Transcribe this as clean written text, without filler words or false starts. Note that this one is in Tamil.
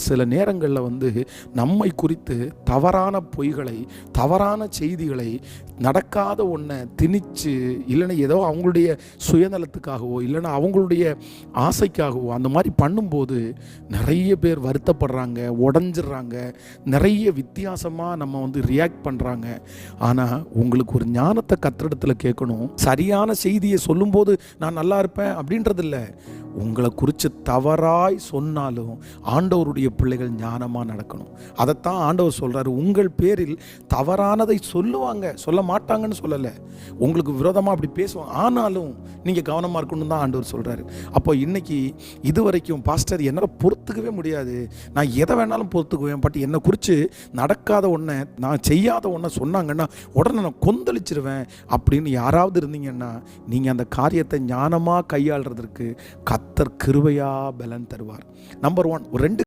சில நேரங்களில் நம்மை குறித்து தவறான பொய்களை, தவறான செய்திகளை, நடக்காத ஒன்றை திணிச்சு, இல்லைன்னா ஏதோ அவங்களுடைய சுயநலத்துக்காகவோ, இல்லைன்னா அவங்களுடைய ஆசைக்காகவோ அந்த மாதிரி பண்ணும்போது நிறைய பேர் வருத்தப்படுறாங்க, உடஞ்சிடுறாங்க, நிறைய வித்தியாசமாக நம்ம ரியாக்ட் பண்ணுறாங்க. ஆனால் உங்களுக்கு ஒரு ஞானத்தை கத்திரிடத்தில் கேட்கணும். சரியான செய்தியை சொல்லும்போது நான் நல்லா இருப்பேன் அப்படின்றது இல்லை. உங்களை குறித்து தவறாய் சொன்னாலும் ஆண்டவருடைய பிள்ளைகள் ஞானமாக நடக்கணும். அதைத்தான் ஆண்டவர் சொல்கிறாரு. உங்கள் பேரில் தவறானதை சொல்லுவாங்க, சொல்ல மாட்டாங்கன்னு சொல்லலை. உங்களுக்கு விரோதமாக அப்படி பேசுவாங்க, ஆனாலும் நீங்கள் கவனமாக இருக்கணும்னு தான் ஆண்டவர் சொல்கிறாரு. அப்போ இன்னைக்கு இதுவரைக்கும் பாஸ்டர் என்னால் பொறுத்துக்கவே முடியாது, நான் எதை வேணாலும் பொறுத்துக்குவேன், பட் என்னை குறித்து நடக்காத ஒன்றை, நான் செய்யாத ஒன்றை சொன்னாங்கன்னா உடனே நான் கொந்தளிச்சிருவேன் அப்படின்னு யாராவது இருந்தீங்கன்னா, நீங்கள் அந்த காரியத்தை ஞானமாக கையாளுறதுக்கு கர்த்தர் கிருபையா பலன் தருவார். நம்பர் 1. 2